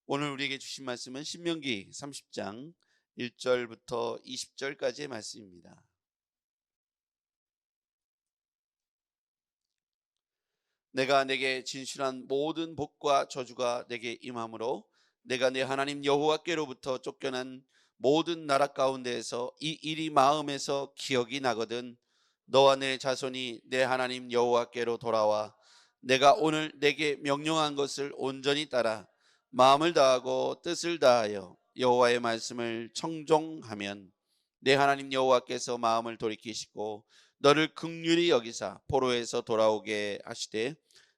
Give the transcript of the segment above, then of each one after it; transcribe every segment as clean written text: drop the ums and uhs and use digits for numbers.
오늘 우리에게 주신 말씀은 신명기 30장 1절부터 20절까지의 말씀입니다. 내가 내게 진실한 모든 복과 저주가 내게 임함으로 내가 내 하나님 여호와께로부터 쫓겨난 모든 나라 가운데에서 이 일이 마음에서 기억이 나거든 너와 내 자손이 내 하나님 여호와께로 돌아와 내가 오늘 내게 명령한 것을 온전히 따라 마음을 다하고 뜻을 다하여 여호와의 말씀을 청종하면 내 하나님 여호와께서 마음을 돌이키시고 너를 긍휼히 여기사 포로에서 돌아오게 하시되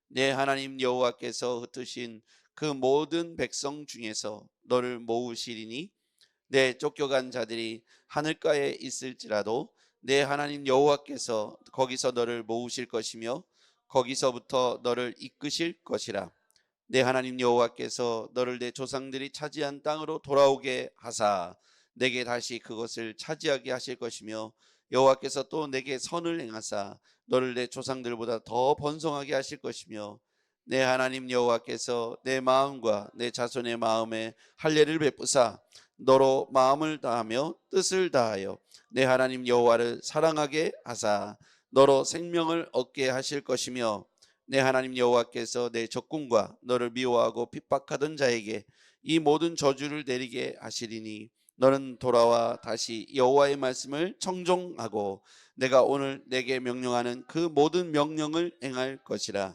내 하나님 여호와께서 흩으신 그 모든 백성 중에서 너를 모으시리니 내 쫓겨간 자들이 하늘가에 있을지라도 내 하나님 여호와께서 거기서 너를 모으실 것이며 거기서부터 너를 이끄실 것이라. 내 하나님 여호와께서 너를 내 조상들이 차지한 땅으로 돌아오게 하사 내게 다시 그것을 차지하게 하실 것이며 여호와께서 또 내게 선을 행하사 너를 내 조상들보다 더 번성하게 하실 것이며 내 하나님 여호와께서 내 마음과 내 자손의 마음에 할례를 베푸사 너로 마음을 다하며 뜻을 다하여 내 하나님 여호와를 사랑하게 하사 너로 생명을 얻게 하실 것이며 내 하나님 여호와께서 내 적군과 너를 미워하고 핍박하던 자에게 이 모든 저주를 내리게 하시리니 너는 돌아와 다시 여호와의 말씀을 청종하고 내가 오늘 내게 명령하는 그 모든 명령을 행할 것이라.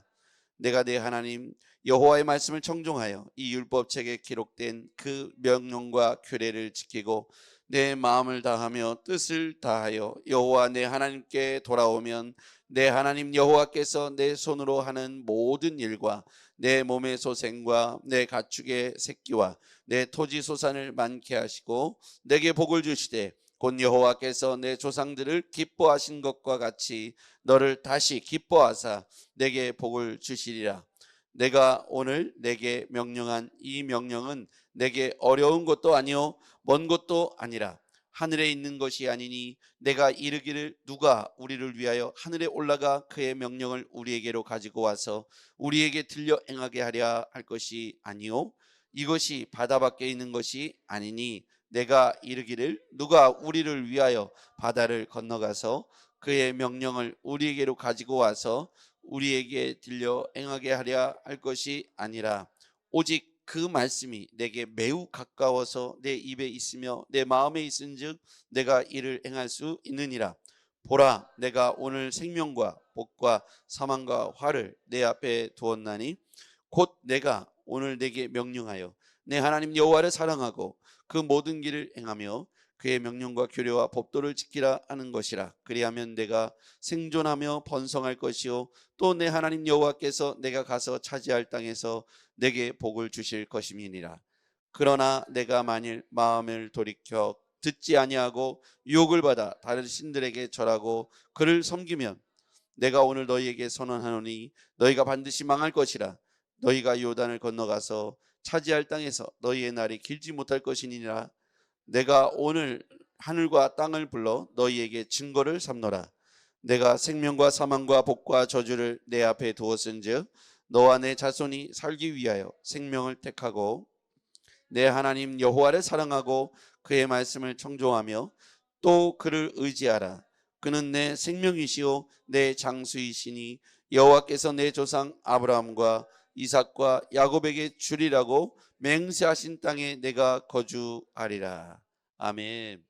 내가 내 하나님 여호와의 말씀을 청종하여 이 율법책에 기록된 그 명령과 규례를 지키고 내 마음을 다하며 뜻을 다하여 여호와 내 하나님께 돌아오면 내 하나님 여호와께서 내 손으로 하는 모든 일과 내 몸의 소생과 내 가축의 새끼와 내 토지 소산을 많게 하시고 내게 복을 주시되 곧 여호와께서 내 조상들을 기뻐하신 것과 같이 너를 다시 기뻐하사 내게 복을 주시리라. 내가 오늘 내게 명령한 이 명령은 내게 어려운 것도 아니요 먼 것도 아니라 하늘에 있는 것이 아니니 내가 이르기를 누가 우리를 위하여 하늘에 올라가 그의 명령을 우리에게로 가지고 와서 우리에게 들려 행하게 하랴 할 것이 아니요 이것이 바다 밖에 있는 것이 아니니 내가 이르기를 누가 우리를 위하여 바다를 건너가서 그의 명령을 우리에게로 가지고 와서 우리에게 들려 행하게 하랴 할 것이 아니라 오직 그 말씀이 내게 매우 가까워서 내 입에 있으며 내 마음에 있은즉 내가 이를 행할 수 있느니라. 보라, 내가 오늘 생명과 복과 사망과 화를 내 앞에 두었나니 곧 내가 오늘 내게 명령하여 내 하나님 여호와를 사랑하고 그 모든 길을 행하며 그의 명령과 규례와 법도를 지키라 하는 것이라. 그리하면 내가 생존하며 번성할 것이요 또 내 하나님 여호와께서 내가 가서 차지할 땅에서 내게 복을 주실 것임이니라. 그러나 내가 만일 마음을 돌이켜 듣지 아니하고 유혹을 받아 다른 신들에게 절하고 그를 섬기면 내가 오늘 너희에게 선언하노니 너희가 반드시 망할 것이라. 너희가 요단을 건너가서 차지할 땅에서 너희의 날이 길지 못할 것이니라. 내가 오늘 하늘과 땅을 불러 너희에게 증거를 삼노라. 내가 생명과 사망과 복과 저주를 내 앞에 두었은즉 너와 내 자손이 살기 위하여 생명을 택하고 내 하나님 여호와를 사랑하고 그의 말씀을 청종하며 또 그를 의지하라. 그는 내 생명이시요 내 장수이시니 여호와께서 내 조상 아브라함과 이삭과 야곱에게 주리라고 맹세하신 땅에 내가 거주하리라. 아멘.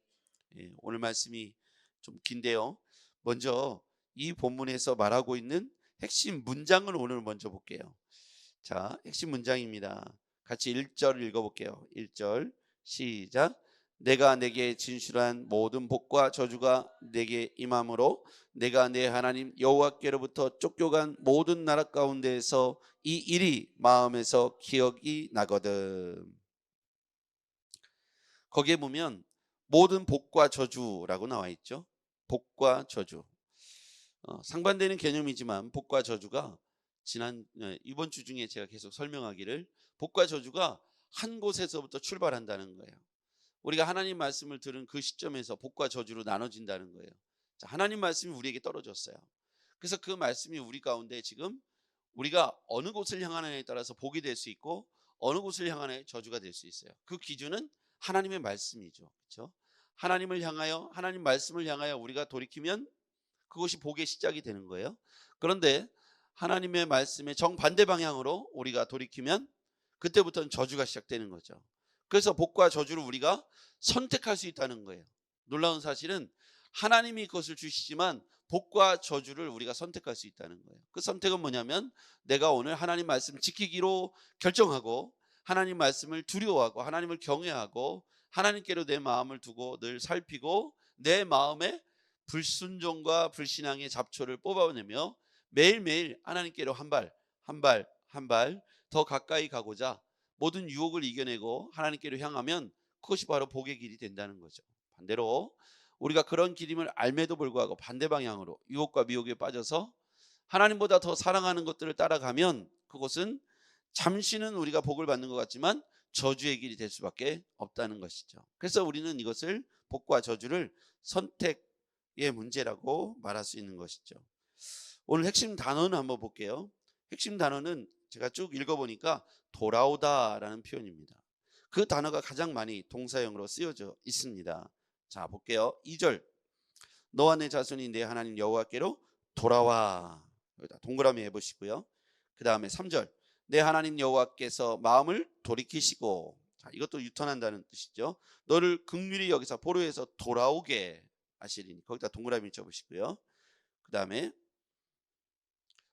오늘 말씀이 좀 긴데요. 먼저 이 본문에서 말하고 있는 핵심 문장을 오늘 먼저 볼게요. 자, 핵심 문장입니다. 같이 1절 읽어볼게요. 1절 시작. 내가 내게 진술한 모든 복과 저주가 내게 임함으로 내가 내 하나님 여호와께로부터 쫓겨간 모든 나라 가운데에서 이 일이 마음에서 기억이 나거든. 거기에 보면 모든 복과 저주라고 나와 있죠. 복과 저주. 상반되는 개념이지만 복과 저주가 이번 주 중에 제가 계속 설명하기를 복과 저주가 한 곳에서부터 출발한다는 거예요. 우리가 하나님 말씀을 들은 그 시점에서 복과 저주로 나눠진다는 거예요. 자, 하나님 말씀이 우리에게 떨어졌어요. 그래서 그 말씀이 우리 가운데 지금 우리가 어느 곳을 향하느냐에 따라서 복이 될 수 있고 어느 곳을 향하여 저주가 될 수 있어요. 그 기준은 하나님의 말씀이죠. 그렇죠? 하나님을 향하여, 하나님 말씀을 향하여 우리가 돌이키면 그것이 복의 시작이 되는 거예요. 그런데 하나님의 말씀의 정반대 방향으로 우리가 돌이키면 그때부터는 저주가 시작되는 거죠. 그래서 복과 저주를 우리가 선택할 수 있다는 거예요. 놀라운 사실은 하나님이 그것을 주시지만 복과 저주를 우리가 선택할 수 있다는 거예요. 그 선택은 뭐냐면 내가 오늘 하나님 말씀 지키기로 결정하고 하나님 말씀을 두려워하고 하나님을 경외하고 하나님께로 내 마음을 두고 늘 살피고 내 마음에 불순종과 불신앙의 잡초를 뽑아내며 매일매일 하나님께로 한 발, 한 발, 한 발 더 가까이 가고자 모든 유혹을 이겨내고 하나님께로 향하면 그것이 바로 복의 길이 된다는 거죠. 반대로 우리가 그런 길임을 알매도 불구하고 반대 방향으로 유혹과 미혹에 빠져서 하나님보다 더 사랑하는 것들을 따라가면 그것은 잠시는 우리가 복을 받는 것 같지만 저주의 길이 될 수밖에 없다는 것이죠. 그래서 우리는 이것을 복과 저주를 선택의 문제라고 말할 수 있는 것이죠. 오늘 핵심 단어는 한번 볼게요. 핵심 단어는 제가 쭉 읽어보니까 돌아오다라는 표현입니다. 그 단어가 가장 많이 동사형으로 쓰여져 있습니다. 자, 볼게요. 2절 너와 내 자손이 내 하나님 여호와께로 돌아와. 여기다 동그라미 해보시고요. 그 다음에 3절 내 하나님 여호와께서 마음을 돌이키시고. 자, 이것도 유턴한다는 뜻이죠. 너를 긍휼히 여기서 포로에서 돌아오게 하시리니. 거기다 동그라미 쳐보시고요. 그 다음에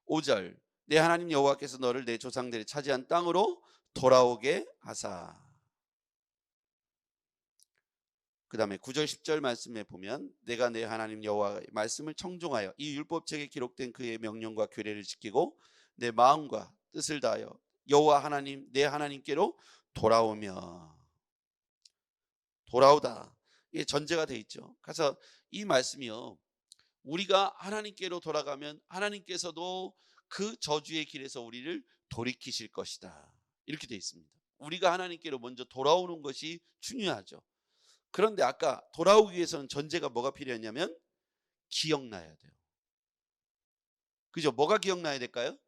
5절 내 하나님 여호와께서 너를 내 조상들이 차지한 땅으로 돌아오게 하사. 그 다음에 9절 10절 말씀에 보면 내가 내 하나님 여호와의 말씀을 청종하여 이 율법책에 기록된 그의 명령과 규례를 지키고 내 마음과 뜻을 다하여 여호와 하나님 내 하나님께로 돌아오며. 돌아오다, 이게 전제가 돼 있죠. 그래서 이 말씀이요, 우리가 하나님께로 돌아가면 하나님께서도 그 저주의 길에서 우리를 돌이키실 것이다, 이렇게 돼 있습니다. 우리가 하나님께로 먼저 돌아오는 것이 중요하죠. 그런데 아까 돌아오기 위해서는 전제가 뭐가 필요했냐면 기억나야 돼요. 그죠? 뭐가 기억나야 될까요?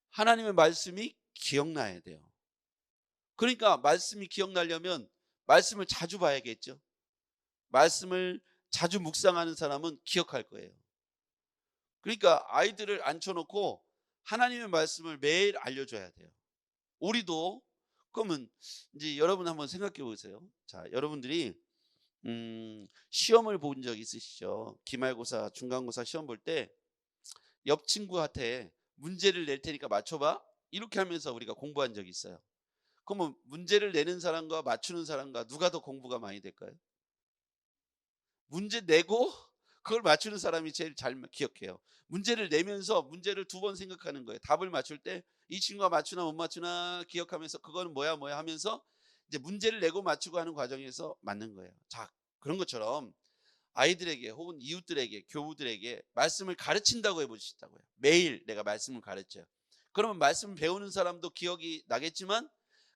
하나님의 말씀이 기억나야 돼요. 그러니까 말씀이 기억나려면 말씀을 자주 봐야겠죠. 말씀을 자주 묵상하는 사람은 기억할 거예요. 그러니까 아이들을 앉혀놓고 하나님의 말씀을 매일 알려줘야 돼요. 우리도. 그러면 이제 여러분 한번 생각해 보세요. 자, 여러분들이 시험을 본 적 있으시죠? 기말고사, 중간고사 시험 볼 때 옆 친구한테 문제를 낼 테니까 맞춰봐, 이렇게 하면서 우리가 공부한 적이 있어요. 그러면 문제를 내는 사람과 맞추는 사람과 누가 더 공부가 많이 될까요? 문제 내고 그걸 맞추는 사람이 제일 잘 기억해요. 문제를 내면서 문제를 두 번 생각하는 거예요. 답을 맞출 때 이 친구가 맞추나 못 맞추나 기억하면서 그거는 뭐야 뭐야 하면서 이제 문제를 내고 맞추고 하는 과정에서 맞는 거예요. 자, 그런 것처럼 아이들에게 혹은 이웃들에게, 교우들에게 말씀을 가르친다고 해보시다고요. 매일 내가 말씀을 가르쳐요. 그러면 말씀 배우는 사람도 기억이 나겠지만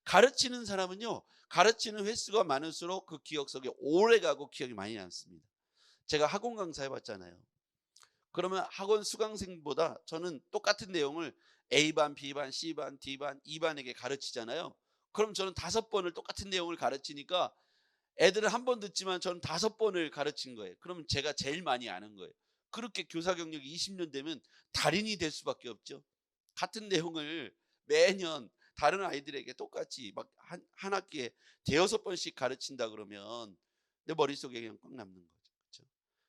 가르치는 사람은요, 가르치는 횟수가 많을수록 그 기억 속에 오래가고 기억이 많이 남습니다. 제가 학원 강사 해봤잖아요. 그러면 학원 수강생보다 저는 똑같은 내용을 A반, B반, C반, D반, E반에게 가르치잖아요. 그럼 저는 5번을 똑같은 내용을 가르치니까 애들은 한 번 듣지만 저는 5번을 가르친 거예요. 그러면 제가 제일 많이 아는 거예요. 그렇게 교사 경력이 20년 되면 달인이 될 수밖에 없죠. 같은 내용을 매년 다른 아이들에게 똑같이 막 한 학기에 5번씩 가르친다 그러면 내 머릿속에 그냥 꽉 남는 거죠. 그렇죠?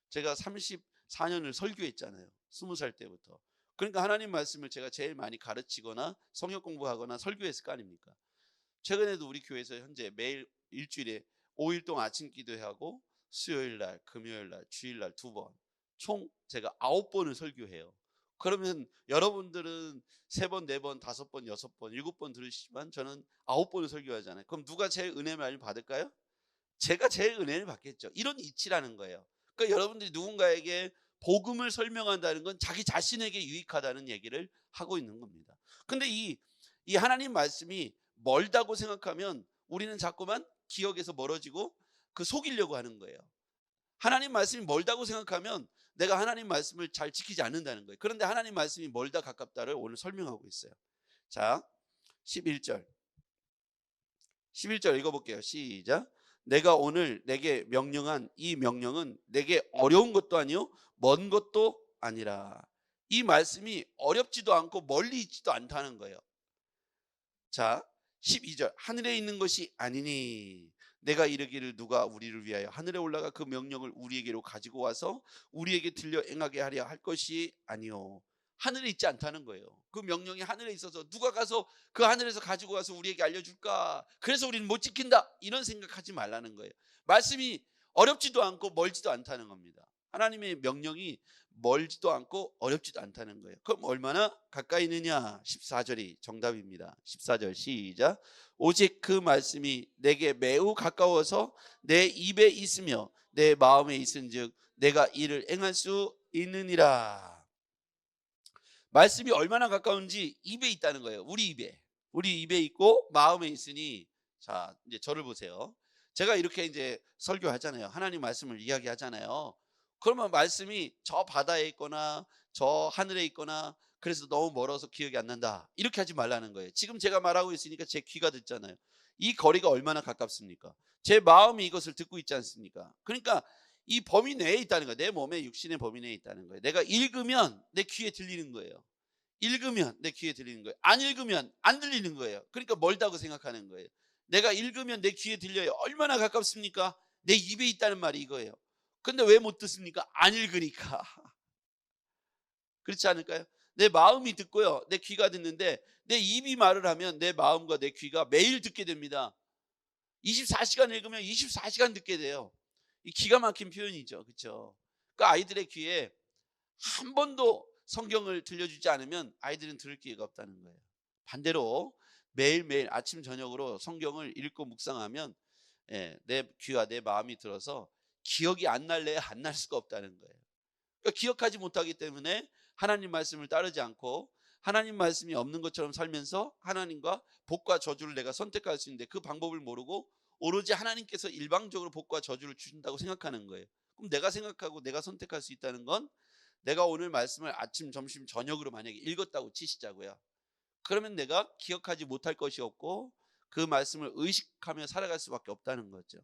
제가 34년을 설교했잖아요. 20살 때부터. 그러니까 하나님 말씀을 제가 제일 많이 가르치거나 성역 공부하거나 설교했을 거 아닙니까? 최근에도 우리 교회에서 현재 매일 일주일에 5일 동안 아침 기도하고 수요일 날, 금요일 날, 주일 날 2번, 총 제가 9번을 설교해요. 그러면 여러분들은 3번, 4번, 5번, 6번, 7번 들으시지만 저는 9번을 설교하잖아요. 그럼 누가 제일 은혜 많이 받을까요? 제가 제일 은혜를 받겠죠. 이런 이치라는 거예요. 그러니까 여러분들이 누군가에게 복음을 설명한다는 건 자기 자신에게 유익하다는 얘기를 하고 있는 겁니다. 근데 이 하나님 말씀이 멀다고 생각하면 우리는 자꾸만 기억에서 멀어지고 그 속이려고 하는 거예요. 하나님 말씀이 멀다고 생각하면 내가 하나님 말씀을 잘 지키지 않는다는 거예요. 그런데 하나님 말씀이 멀다 가깝다를 오늘 설명하고 있어요. 자, 11절 11절 읽어볼게요. 시작. 내가 오늘 내게 명령한 이 명령은 내게 어려운 것도 아니요 먼 것도 아니라. 이 말씀이 어렵지도 않고 멀리 있지도 않다는 거예요. 자, 12절. 하늘에 있는 것이 아니니 내가 이르기를 누가 우리를 위하여 하늘에 올라가 그 명령을 우리에게로 가지고 와서 우리에게 들려 행하게 하려 할 것이 아니요. 하늘에 있지 않다는 거예요. 그 명령이 하늘에 있어서 누가 가서 그 하늘에서 가지고 와서 우리에게 알려줄까? 그래서 우리는 못 지킨다. 이런 생각하지 말라는 거예요. 말씀이 어렵지도 않고 멀지도 않다는 겁니다. 하나님의 명령이 멀지도 않고 어렵지도 않다는 거예요. 그럼 얼마나 가까이 있느냐? 14절이 정답입니다. 14절 시작. 오직 그 말씀이 내게 매우 가까워서 내 입에 있으며 내 마음에 있은즉 내가 이를 행할 수 있느니라. 말씀이 얼마나 가까운지 입에 있다는 거예요. 우리 입에 있고 마음에 있으니. 자, 이제 저를 보세요. 제가 이렇게 이제 설교하잖아요. 하나님 말씀을 이야기하잖아요. 그러면 말씀이 저 바다에 있거나 저 하늘에 있거나 그래서 너무 멀어서 기억이 안 난다, 이렇게 하지 말라는 거예요. 지금 제가 말하고 있으니까 제 귀가 듣잖아요. 이 거리가 얼마나 가깝습니까? 제 마음이 이것을 듣고 있지 않습니까? 그러니까 이 범위 내에 있다는 거예요. 내 몸의 육신의 범위 내에 있다는 거예요. 내가 읽으면 내 귀에 들리는 거예요. 읽으면 내 귀에 들리는 거예요. 안 읽으면 안 들리는 거예요. 그러니까 멀다고 생각하는 거예요. 내가 읽으면 내 귀에 들려요. 얼마나 가깝습니까? 내 입에 있다는 말이 이거예요. 근데 왜 못 듣습니까? 안 읽으니까. 그렇지 않을까요? 내 마음이 듣고요, 내 귀가 듣는데 내 입이 말을 하면 내 마음과 내 귀가 매일 듣게 됩니다. 24시간 읽으면 24시간 듣게 돼요. 이 기가 막힌 표현이죠. 그렇죠? 그러니까 아이들의 귀에 한 번도 성경을 들려주지 않으면 아이들은 들을 기회가 없다는 거예요. 반대로 매일매일 아침 저녁으로 성경을 읽고 묵상하면 내 귀와 내 마음이 들어서 기억이 안 날래야 안 날 수가 없다는 거예요. 그러니까 기억하지 못하기 때문에 하나님 말씀을 따르지 않고 하나님 말씀이 없는 것처럼 살면서 하나님과 복과 저주를 내가 선택할 수 있는데 그 방법을 모르고 오로지 하나님께서 일방적으로 복과 저주를 주신다고 생각하는 거예요. 그럼 내가 생각하고 내가 선택할 수 있다는 건, 내가 오늘 말씀을 아침 점심 저녁으로 만약에 읽었다고 치시자고요. 그러면 내가 기억하지 못할 것이 없고 그 말씀을 의식하며 살아갈 수밖에 없다는 거죠.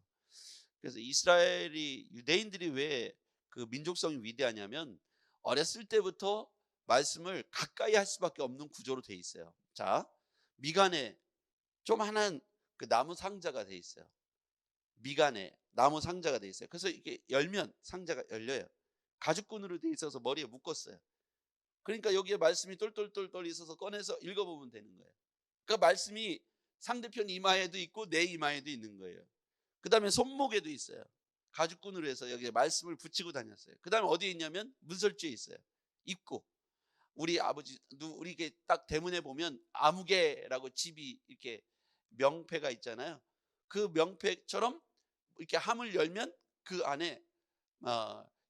그래서 이스라엘이, 유대인들이 왜 그 민족성이 위대하냐면 어렸을 때부터 말씀을 가까이 할 수밖에 없는 구조로 돼 있어요. 자, 미간에 조그만한 그 나무 상자가 돼 있어요. 미간에 나무 상자가 돼 있어요. 그래서 이게 열면 상자가 열려요. 가죽끈으로 돼 있어서 머리에 묶었어요. 그러니까 여기에 말씀이 똘똘똘똘 있어서 꺼내서 읽어보면 되는 거예요. 그러니까 말씀이 상대편 이마에도 있고 내 이마에도 있는 거예요. 그 다음에 손목에도 있어요. 가죽끈으로 해서 여기에 말씀을 붙이고 다녔어요. 그 다음에 어디에 있냐면 문설주에 있어요. 입구. 우리 아버지, 우리 이게 딱 대문에 보면 아무개라고 집이 이렇게 명패가 있잖아요. 그 명패처럼 이렇게 함을 열면 그 안에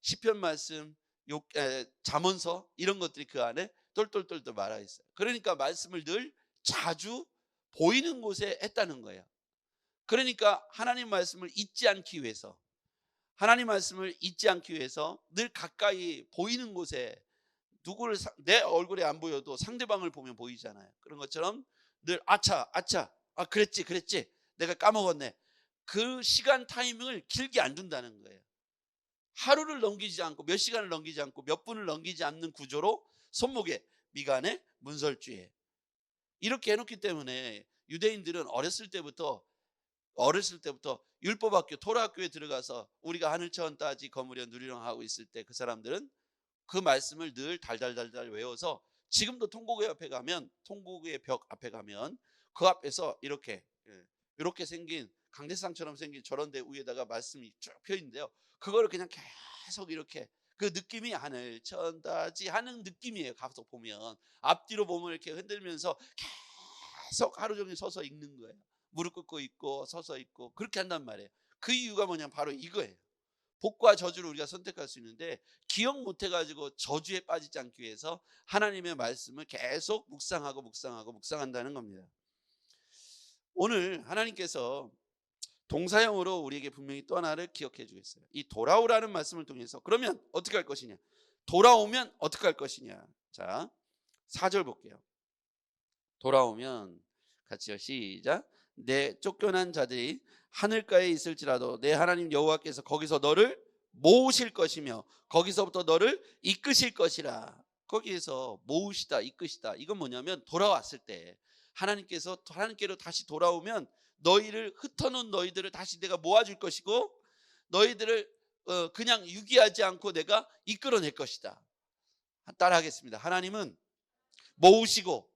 시편 말씀, 잠언서 이런 것들이 그 안에 똘똘똘똘 말아 있어요. 그러니까 말씀을 늘 자주 보이는 곳에 했다는 거예요. 그러니까 하나님 말씀을 잊지 않기 위해서, 하나님 말씀을 잊지 않기 위해서 늘 가까이 보이는 곳에, 누구를 내 얼굴에 안 보여도 상대방을 보면 보이잖아요. 그런 것처럼 늘 아차 그랬지 내가 까먹었네, 그 시간 타이밍을 길게 안 둔다는 거예요. 하루를 넘기지 않고 몇 시간을 넘기지 않고 몇 분을 넘기지 않는 구조로 손목에, 미간에, 문설주에 이렇게 해놓기 때문에 유대인들은 어렸을 때부터 율법학교, 토라학교에 들어가서 우리가 하늘천 따지 거무려 누리령 하고 있을 때 그 사람들은 그 말씀을 늘 달달달달 외워서 지금도 통곡의 벽 앞에 가면 그 앞에서 이렇게 생긴 강대상처럼 생긴 저런 데 위에다가 말씀이 쭉 펴있는데요. 그거를 그냥 계속 이렇게, 그 느낌이 하늘천 따지 하는 느낌이에요. 가서 보면 앞뒤로 보면 이렇게 흔들면서 계속 하루 종일 서서 읽는 거예요. 무릎 꿇고 있고 서서 있고 그렇게 한단 말이에요. 그 이유가 뭐냐면 바로 이거예요. 복과 저주를 우리가 선택할 수 있는데 기억 못 해가지고 저주에 빠지지 않기 위해서 하나님의 말씀을 계속 묵상한다는 겁니다. 오늘 하나님께서 동사형으로 우리에게 분명히 또 하나를 기억해 주겠어요. 이 돌아오라는 말씀을 통해서 그러면 어떻게 할 것이냐, 돌아오면 어떻게 할 것이냐. 자, 4절 볼게요. 돌아오면 같이요, 시작. 내 쫓겨난 자들이 하늘가에 있을지라도 내 하나님 여호와께서 거기서 너를 모으실 것이며 거기서부터 너를 이끄실 것이라. 거기에서 모으시다, 이끄시다, 이건 뭐냐면 돌아왔을 때 하나님께서 하나님께로 다시 돌아오면 너희를 흩어놓은 너희들을 다시 내가 모아줄 것이고 너희들을 그냥 유기하지 않고 내가 이끌어낼 것이다. 따라하겠습니다. 하나님은 모으시고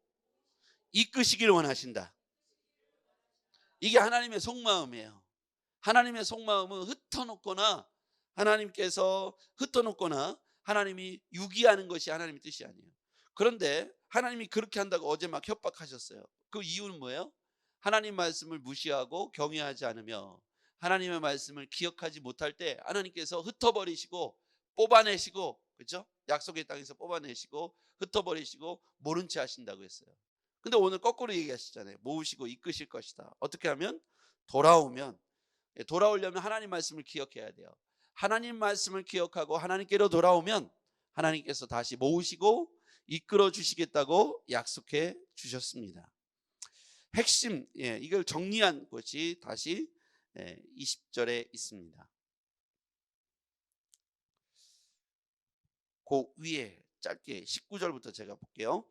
이끄시기를 원하신다. 이게 하나님의 속마음이에요. 하나님의 속마음은 흩어놓거나 하나님께서 흩어놓거나 하나님이 유기하는 것이 하나님의 뜻이 아니에요. 그런데 하나님이 그렇게 한다고 어제 막 협박하셨어요. 그 이유는 뭐예요? 하나님 말씀을 무시하고 경외하지 않으며 하나님의 말씀을 기억하지 못할 때 하나님께서 흩어버리시고 뽑아내시고, 그렇죠? 약속의 땅에서 뽑아내시고 흩어버리시고 모른 채 하신다고 했어요. 근데 오늘 거꾸로 얘기하시잖아요. 모으시고 이끄실 것이다. 어떻게 하면? 돌아오려면 하나님 말씀을 기억해야 돼요. 하나님 말씀을 기억하고 하나님께로 돌아오면 하나님께서 다시 모으시고 이끌어 주시겠다고 약속해 주셨습니다. 핵심, 이걸 정리한 것이 다시 20절에 있습니다. 그 위에 짧게 19절부터 제가 볼게요.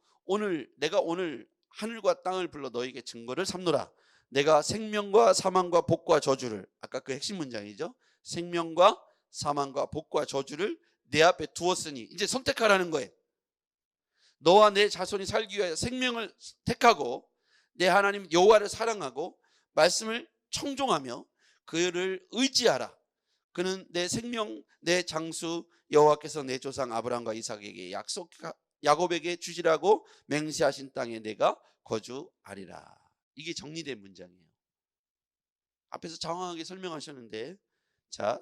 내가 오늘 하늘과 땅을 불러 너에게 증거를 삼노라. 내가 생명과 사망과 복과 저주를, 아까 그 핵심 문장이죠. 생명과 사망과 복과 저주를 내 앞에 두었으니, 이제 선택하라는 거예요. 너와 내 자손이 살기 위하여 생명을 택하고 내 하나님 여호와를 사랑하고 말씀을 청종하며 그를 의지하라. 그는 내 생명 내 장수 여호와께서 내 조상 아브라함과 이삭에게 야곱에게 주시라고 맹세하신 땅에 내가 거주하리라. 이게 정리된 문장이에요. 앞에서 장황하게 설명하셨는데, 자,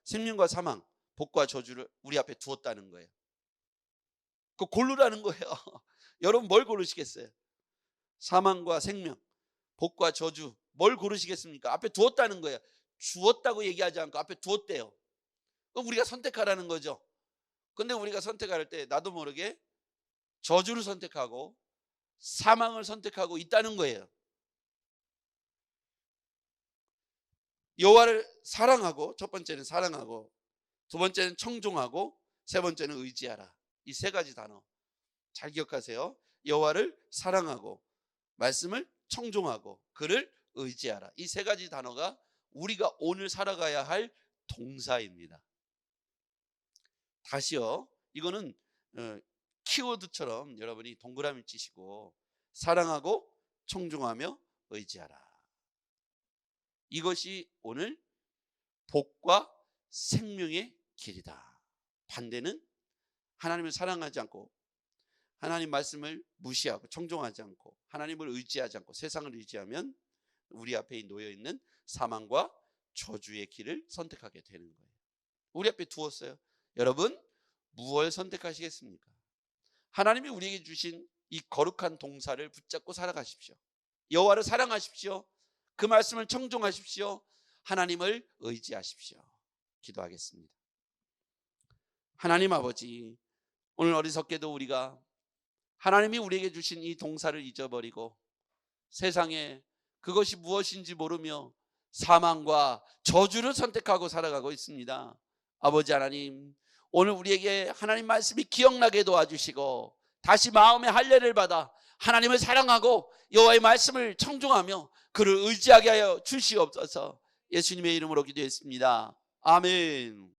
생명과 사망, 복과 저주를 우리 앞에 두었다는 거예요. 그 고르라는 거예요. 여러분 뭘 고르시겠어요? 사망과 생명, 복과 저주, 뭘 고르시겠습니까? 앞에 두었다는 거예요. 주었다고 얘기하지 않고 앞에 두었대요. 그럼 우리가 선택하라는 거죠. 근데 우리가 선택할 때 나도 모르게 저주를 선택하고 사망을 선택하고 있다는 거예요. 여호와를 사랑하고, 첫 번째는 사랑하고, 두 번째는 청종하고, 세 번째는 의지하라. 이 세 가지 단어 잘 기억하세요. 여호와를 사랑하고, 말씀을 청종하고, 그를 의지하라. 이 세 가지 단어가 우리가 오늘 살아가야 할 동사입니다. 다시요. 이거는 키워드처럼 여러분이 동그라미 치시고, 사랑하고 청종하며 의지하라. 이것이 오늘 복과 생명의 길이다. 반대는 하나님을 사랑하지 않고 하나님 말씀을 무시하고 청종하지 않고 하나님을 의지하지 않고 세상을 의지하면 우리 앞에 놓여 있는 사망과 저주의 길을 선택하게 되는 거예요. 우리 앞에 두었어요. 여러분 무엇을 선택하시겠습니까? 하나님이 우리에게 주신 이 거룩한 동사를 붙잡고 살아가십시오. 여호와를 사랑하십시오. 그 말씀을 청종하십시오. 하나님을 의지하십시오. 기도하겠습니다. 하나님 아버지, 오늘 어리석게도 우리가 하나님이 우리에게 주신 이 동사를 잊어버리고 세상에 그것이 무엇인지 모르며 사망과 저주를 선택하고 살아가고 있습니다. 아버지 하나님, 오늘 우리에게 하나님 말씀이 기억나게 도와주시고 다시 마음의 할례를 받아 하나님을 사랑하고 여호와의 말씀을 청종하며 그를 의지하게 하여 주시옵소서. 예수님의 이름으로 기도했습니다. 아멘.